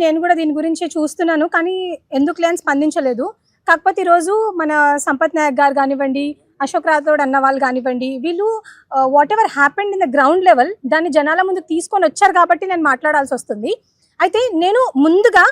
నేను కూడా దీని గురించి చూస్తున్నాను కానీ ఎందుకు లేని స్పందించలేదు. కాకపోతే ఈరోజు మన సంపత్ నాయక్ గారు కానివ్వండి, అశోక్ రాథోడ్ అన్న వాళ్ళు కానివ్వండి, వీళ్ళు what ever happened in the ground level దాన్ని జనాల ముందు తీసుకొని వచ్చారు కాబట్టి నేను మాట్లాడాల్సి వస్తుంది. అయితే నేను ముందుగా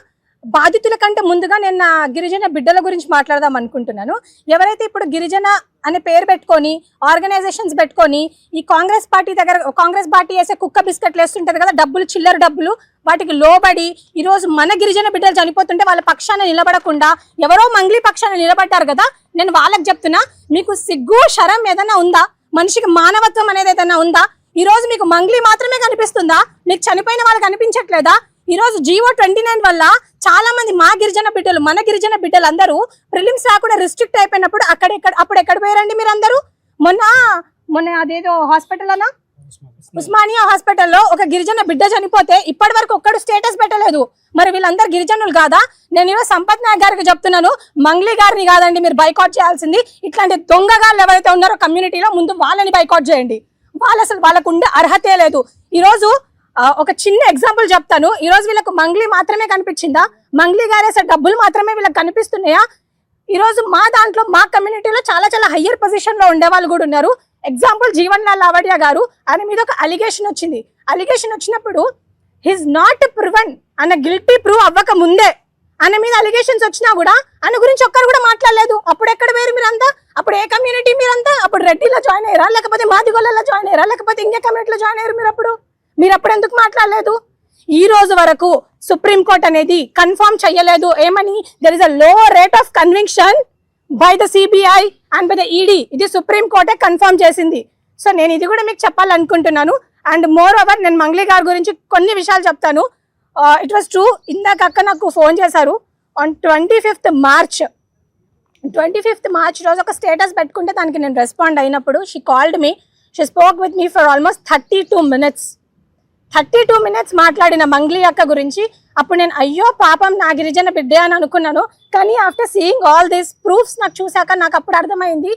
బాధితుల కంటే ముందుగా నేను నా గిరిజన బిడ్డల గురించి మాట్లాడదాం అనుకుంటున్నాను. ఎవరైతే ఇప్పుడు గిరిజన అనే పేరు పెట్టుకొని ఆర్గనైజేషన్స్ పెట్టుకొని ఈ కాంగ్రెస్ పార్టీ వేసే కుక్క బిస్కెట్లు వేస్తుంటది కదా, డబ్బులు చిల్లర డబ్బులు, వాటికి లోబడి ఈరోజు మన గిరిజన బిడ్డలు చనిపోతుంటే వాళ్ళ పక్షాన నిలబడకుండా ఎవరో మంగ్లీ పక్షాన నిలబడ్డారు కదా. నేను వాళ్ళకి చెప్తున్నా, మీకు సిగ్గు శరం ఏదైనా ఉందా? మనిషికి మానవత్వం అనేది ఏదైనా ఉందా? ఈ రోజు మీకు మంగ్లీ మాత్రమే కనిపిస్తుందా? మీకు చనిపోయిన వాళ్ళు కనిపించట్లేదా? ఈ రోజు జీవో 29 వల్ల చాలా మంది మా గిరిజన బిడ్డలు, మన గిరిజన బిడ్డలు అందరూ ప్రిలిమ్స్ రాకుండా రిస్ట్రిక్ట్ అయిపోయినప్పుడు అప్పుడు ఎక్కడ పోయారండి మీరు అందరూ? మొన్న అదేదో హాస్పిటల్ అన్నా, ఉస్మానియా హాస్పిటల్లో ఒక గిరిజన బిడ్డ చనిపోతే ఇప్పటి వరకు ఒక్కడు స్టేటస్ పెట్టలేదు. మరి వీళ్ళందరూ గిరిజనులు కాదా? నేను ఈరోజు సంపత్ నాయక్ గారికి చెప్తున్నాను, మంగ్లీ గారిని కాదండి మీరు బైకాట్ చేయాల్సింది. ఇట్లాంటి దొంగగాళ్ళు ఎవరైతే ఉన్నారో కమ్యూనిటీలో ముందు వాళ్ళని బైకాట్ చేయండి. వాళ్ళకు ఉండే అర్హతే లేదు. ఈరోజు ఒక చిన్న ఎగ్జాంపుల్ చెప్తాను. ఈ రోజు వీళ్ళకు మంగ్లీ మాత్రమే కనిపించిందా? మంగ్లీ గారేసే డబ్బులు మాత్రమే వీళ్ళకి కనిపిస్తున్నాయా? ఈ రోజు మా దాంట్లో మా కమ్యూనిటీలో చాలా చాలా హయ్యర్ పొజిషన్ లో ఉండే వాళ్ళు కూడా ఉన్నారు. ఎగ్జాంపుల్ జీవన్ లాల్ లావడియా గారు, ఆయన మీద ఒక అలిగేషన్ వచ్చింది. అలిగేషన్ వచ్చినప్పుడు హిస్ నాట్ ప్రూవెన్ అన్న గిల్టీ ప్రూవ్ అవ్వక ముందే ఆయన మీద అలిగేషన్స్ వచ్చినా కూడా ఆయన గురించి ఒక్కరు కూడా మాట్లాడలేదు. అప్పుడు ఎక్కడ వేరు మీరంతా? అప్పుడు ఏ కమ్యూనిటీ మీరంతా? అప్పుడు రెడ్డిలో జాయిన్ అయ్యారా, లేకపోతే మాదిగోళ్ళలో జాయిన్ అయ్యారా, లేకపోతే ఇంకే కమ్యూనిటీలో జాయిన్ అయ్యారు మీరు అప్పుడు ఎందుకు మాట్లాడలేదు? ఈ రోజు వరకు సుప్రీంకోర్టు అనేది కన్ఫర్మ్ చెయ్యలేదు ఏమని, దెర్ ఇస్ అ లో rate of conviction by the CBI and by the ED. ఇది సుప్రీంకోర్టే కన్ఫర్మ్ చేసింది. సో నేను ఇది కూడా మీకు చెప్పాలనుకుంటున్నాను. అండ్ మోర్ ఓవర్ నేను మంగ్లీ గారి గురించి కొన్ని విషయాలు చెప్తాను. ఇట్ వాస్ ట్రూ, ఇందాక అక్క నాకు ఫోన్ చేశారు ఆన్ 25th మార్చ్ రోజు ఒక స్టేటస్ పెట్టుకుంటే దానికి నేను రెస్పాండ్ అయినప్పుడు she called me, she spoke with me for almost 32 minutes మాట్లాడిన మంగ్లీ అక్క గురించి. అప్పుడు నేను అయ్యో పాపం నా గిరిజన బిడ్డే అని అనుకున్నాను. కానీ after seeing all these proofs నాకు చూశాక నాకు అప్పుడు అర్థమైంది,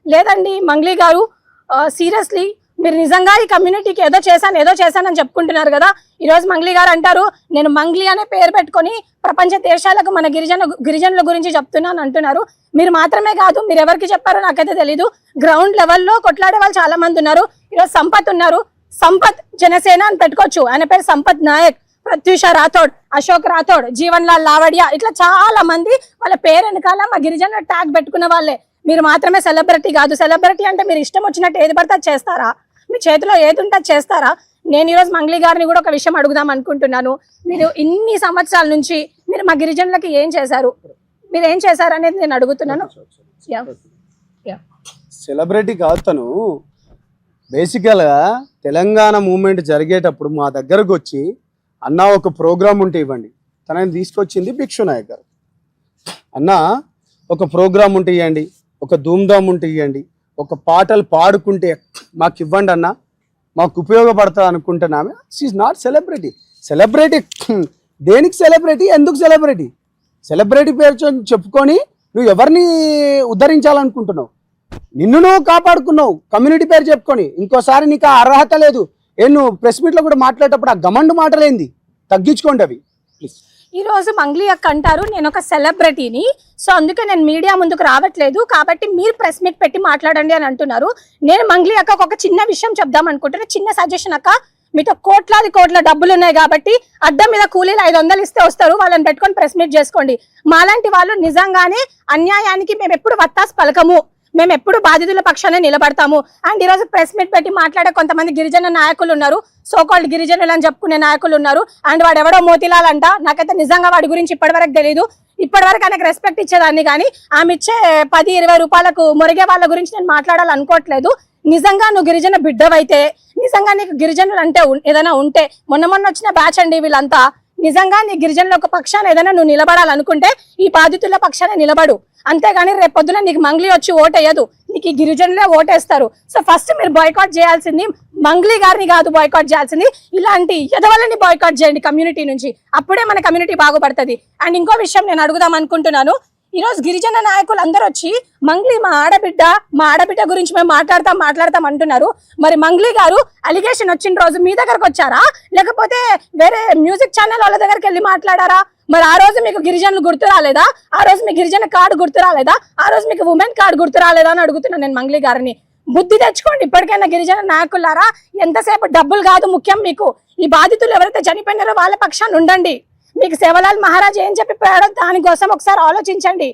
లేదండి మంగ్లీ గారు సీరియస్లీ మీరు నిజంగా ఈ కమ్యూనిటీకి ఏదో చేశానని చెప్పుకుంటున్నారు కదా. ఈరోజు మంగ్లీ గారు అంటారు నేను మంగ్లీ అనే పేరు పెట్టుకొని ప్రపంచ దేశాలకు మన గిరిజనుల గురించి చెప్తున్నాను అంటున్నారు. మీరు మాత్రమే కాదు, మీరు ఎవరికి చెప్పారో నాకైతే తెలీదు. గ్రౌండ్ లెవెల్లో కొట్లాడే వాళ్ళు చాలా మంది ఉన్నారు. ఈరోజు సంపత్ ఉన్నారు, సంపత్ జనసేన అని పెట్టుకోవచ్చు, ఆయన పేరు సంపత్ నాయక్, ప్రత్యూష రాథోడ్, అశోక్ రాథోడ్, జీవన్ లాల్ లావడియా, ఇట్లా చాలా మంది వాళ్ళ పేరు వెనకాల మా గిరిజన ట్యాగ్ పెట్టుకున్న వాళ్ళే. మీరు మాత్రమే సెలబ్రిటీ కాదు. సెలబ్రిటీ అంటే మీరు ఇష్టం వచ్చినట్టు ఏది పడితే అది చేస్తారా? మీ చేతిలో ఏది ఉంటే చేస్తారా? నేను ఈరోజు మంగ్లీ గారిని కూడా ఒక విషయం అడుగుదాం అనుకుంటున్నాను. మీరు ఇన్ని సంవత్సరాల నుంచి మీరు మా గిరిజనులకి ఏం చేశారు, మీరు ఏం చేశారు అనేది నేను అడుగుతున్నాను. సెలబ్రిటీ కాదు తను. బేసికల్గా తెలంగాణ మూమెంట్ జరిగేటప్పుడు మా దగ్గరకు వచ్చి అన్న ఒక ప్రోగ్రామ్ ఉంటే ఇవ్వండి, తనని తీసుకొచ్చింది భిక్షు నాయక్ గారు. అన్న ఒక ప్రోగ్రామ్ ఉంటే ఇవ్వండి, ఒక ధూమ్ధామ్ ఉంటే ఇవ్వండి, ఒక పాటలు పాడుకుంటే మాకు ఇవ్వండి అన్న, మాకు ఉపయోగపడుతుంది అనుకుంటున్నామే. షీఈ్ నాట్ సెలబ్రిటీ దేనికి సెలబ్రిటీ? ఎందుకు సెలబ్రిటీ పేరు చెప్పుకొని నువ్వు ఎవరిని ఉద్ధరించాలనుకుంటున్నావు? నిన్ను నువ్వు కాపాడుకున్నావు కమ్యూనిటీ పేరు చెప్పుకొని. ఇంకోసారి నీకు ఆ అర్హత లేదు. నువ్వు ప్రెస్ మీట్లో కూడా మాట్లాడేటప్పుడు ఆ గమండు మాటలేంది, తగ్గించుకోండి అవి ప్లీజ్. ఈ రోజు మంగ్లీ అక్క అంటారు నేను ఒక సెలబ్రిటీని, సో అందుకే నేను మీడియా ముందుకు రావట్లేదు, కాబట్టి మీరు ప్రెస్ మీట్ పెట్టి మాట్లాడండి అని అంటున్నారు. నేను మంగ్లీ అక్క ఒక చిన్న విషయం చెప్దాం అనుకుంటున్నా, చిన్న సజెషన్ అక్క. మీతో కోట్ల డబ్బులు ఉన్నాయి కాబట్టి అద్దం మీద కూలీలు 500 ఇస్తే వస్తారు, వాళ్ళని పెట్టుకొని ప్రెస్ మీట్ చేసుకోండి. మాలాంటి వాళ్ళు నిజంగానే అన్యాయానికి మేము ఎప్పుడు వత్తాసు పలకము, మేము ఎప్పుడు బాధితుల పక్షానే నిలబడతాము. అండ్ ఈరోజు ప్రెస్ మీట్ పెట్టి మాట్లాడే కొంతమంది గిరిజన నాయకులు ఉన్నారు, సోకాల్డ్ గిరిజనులు అని చెప్పుకునే నాయకులు ఉన్నారు. అండ్ వాడు ఎవడో మోతిలాల్ అంట, నాకైతే నిజంగా వాడి గురించి ఇప్పటివరకు తెలియదు. ఇప్పటివరకు ఆయనకు రెస్పెక్ట్ ఇచ్చేదాన్ని, కానీ ఆమె ఇచ్చే 10-20 రూపాయలకు మొరిగే వాళ్ళ గురించి నేను మాట్లాడాలనుకోవట్లేదు. నిజంగా నువ్వు గిరిజన బిడ్డవైతే, నిజంగా నీకు గిరిజనులు అంటే ఏదైనా ఉంటే, మొన్న వచ్చిన బ్యాచ్ అండి వీళ్ళంతా, నిజంగా నీ గిరిజనుల ఒక పక్షాన ఏదైనా నువ్వు నిలబడాలనుకుంటే ఈ బాధితుల పక్షాన నిలబడు. అంతేగాని రేపు పొద్దున నీకు మంగ్లీ వచ్చి ఓటేయదు, నీకు ఈ గిరిజనులే ఓటేస్తారు. సో ఫస్ట్ మీరు బాయ్కాట్ చేయాల్సింది మంగ్లీ గారిని కాదు, బాయ్కాట్ చేయాల్సింది ఇలాంటి ఎదవలని బాయ్కాట్ చేయండి కమ్యూనిటీ నుంచి. అప్పుడే మన కమ్యూనిటీ బాగుపడుతుంది. అండ్ ఇంకో విషయం నేను అడుగుదాం అనుకుంటున్నాను. ఈ రోజు గిరిజన నాయకులు అందరూ వచ్చి మంగ్లీ మా ఆడబిడ్డ గురించి మేము మాట్లాడతాం అంటున్నారు. మరి మంగ్లీ గారు అలిగేషన్ వచ్చిన రోజు మీ దగ్గరకు వచ్చారా, లేకపోతే వేరే మ్యూజిక్ ఛానల్ వాళ్ళ దగ్గరికి వెళ్ళి మాట్లాడారా? మరి ఆ రోజు మీకు గిరిజనులు గుర్తు రాలేదా? ఆ రోజు మీకు గిరిజన కార్డు గుర్తు రాలేదా? ఆ రోజు మీకు ఉమెన్ కార్డు గుర్తు రాలేదా అని అడుగుతున్నాను నేను మంగ్లీ గారిని. బుద్ధి తెచ్చుకోండి ఇప్పటికైనా గిరిజన నాయకులారా. ఎంతసేపు డబ్బులు కాదు ముఖ్యం మీకు. ఈ బాధితులు ఎవరైతే చనిపోయినారో వాళ్ళ పక్షాన్ని ఉండండి. మీకు సేవలాల్ మహారాజ్ ఏం చెప్పిపోయాడో దానికోసం ఒకసారి ఆలోచించండి.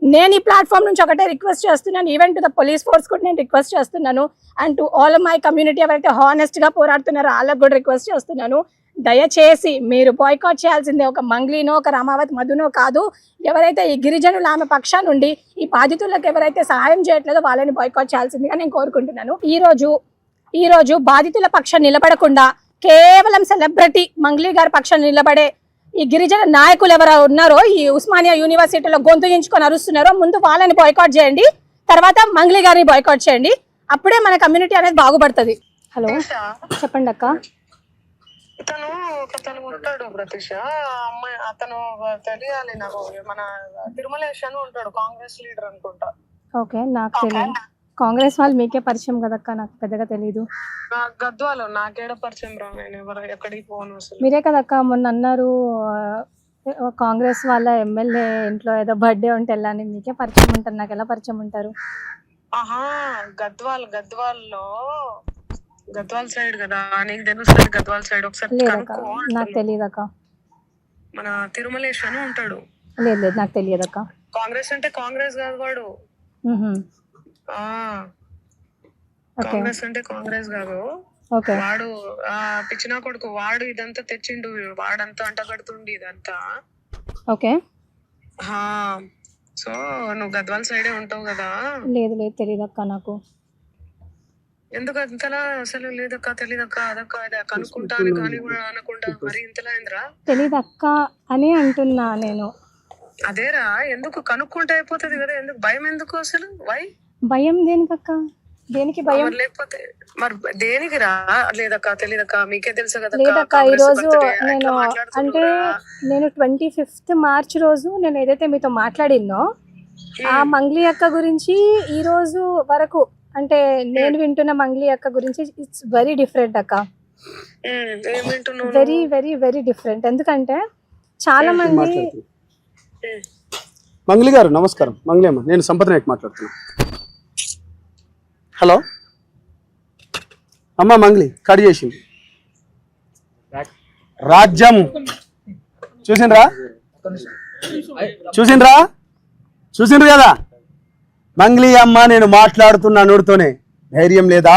నేను ఈ ప్లాట్ఫామ్ నుంచి ఒకటే రిక్వెస్ట్ చేస్తున్నాను, even to the police force కూడా నేను రిక్వెస్ట్ చేస్తున్నాను, and to all my community ఎవరైతే హానెస్ట్గా పోరాడుతున్నారో వాళ్ళకు కూడా రిక్వెస్ట్ చేస్తున్నాను. దయచేసి మీరు బాయ్కాట్ చేయాల్సిందే ఒక మంగ్లీనో ఒక రామావతి మధునో కాదు. ఎవరైతే ఈ గిరిజనులు ఆమె పక్షా నుండి ఈ బాధితులకు ఎవరైతే సహాయం చేయట్లేదో వాళ్ళని బాయ్కాట్ చేయాల్సిందిగా నేను కోరుకుంటున్నాను. ఈ రోజు బాధితుల పక్షం నిలబడకుండా కేవలం సెలబ్రిటీ మంగ్లీ గారి పక్షం నిలబడే ఈ గిరిజన నాయకులు ఎవరు ఉన్నారో ఈ ఉస్మానియా యూనివర్సిటీలో గొంతుగించుకొని అరుస్తున్నారో ముందు వాళ్ళని బాయ్కాట్ చేయండి, తర్వాత మంగ్లీ గారిని బాయ్కాట్ చేయండి. అప్పుడే మన కమ్యూనిటీ అనేది బాగుపడుతుంది. హలో చెప్పండి అక్క. అతను ఉంటాడు ప్రతీష అమ్మాయి, అతను తెలియాలి నాకు. మన తిరుమలేష్ అని ఉంటాడు, కాంగ్రెస్ లీడర్ అనుకుంటా. ఓకే, నాకు తెలియదు. కాంగ్రెస్ వాళ్ళు మీకే పరిచయం కదక్క, నాకు పెద్దగా తెలీదు. గద్వాలు నాకేడ పరిచయం రా, నేను ఎవరు ఎక్కడికి పోను అసలు. మీరే కదక్క మొన్న అన్నారు కాంగ్రెస్ వాళ్ళ ఎమ్మెల్యే ఇంట్లో ఏదో బర్త్డే ఉంటే వెళ్ళాని. మీకే పరిచయం ఉంటారు, నాకు ఎలా పరిచయం ఉంటారు? ఆహా, గద్వాల్లో గద్వాల్ సైడ్ కదా, నీకు తెలుస్తుంది గద్వాల్ సైడ్. ఒకసారి నాకు తెలియదక్క. మన తిరుమలేష్ అని ఉంటాడు. లేదు నాకు తెలియదక్క. కాంగ్రెస్ అంటే కాంగ్రెస్ కాదు వాడు. కాంగ్రెస్ అంటే కాంగ్రెస్ కాదు వాడు. పిచ్చినా కొడుకు వాడు. ఇదంతా తెచ్చిండు వాడంతా, అంటగడుతుండి ఇదంతా. ఓకే, సో నువ్వు గద్వాల్ సైడే ఉంటావు కదా. లేదు తెలియదక్క నాకు. ఎందుకు అంతలా అసలు? లేదక్క, తెలీదక్క, అదక్క ఇదే కనుక్కుంటాను కానీ కూడా అనకుండా మరి ఇంతలా ఏంద్రా? తెలీదక్క అని అంటున్నా నేను. అదేరా, ఎందుకు కనుక్కుంటే అయిపోతుంది కదా, ఎందుకు భయం? ఎందుకు అసలు భయం? దేనికక్క? దేనికి భయం? లేకపోతే మరి దేనికి రా? లేదక్క, తెలీదక్క, మీకే తెలుసు కదా. లేదక్క, ఈ రోజు నేను 25th March రోజు నేను ఏదైతే మీతో మాట్లాడినో ఆ మంగ్లీ అక్క గురించి ఈ రోజు వరకు, అంటే నేను వింటున్న మంగ్లీ అక్క గురించి ఇట్స్ వెరీ డిఫరెంట్ అక్క. Very very very different. ఎందుకంటే చాలా మంది. మంగ్లీ గారు నమస్కారం. మంగ్లీ అమ్మ, నేను సంపత్ నాయక్ మాట్లాడుతున్నా. హలో అమ్మ. మంగ్లీ కట్ చేసింది. రాజ్యం చూసిండ్రు కదా. మంగ్లీ అమ్మ, నేను మాట్లాడుతున్నా నోటితోనే. ధైర్యం లేదా?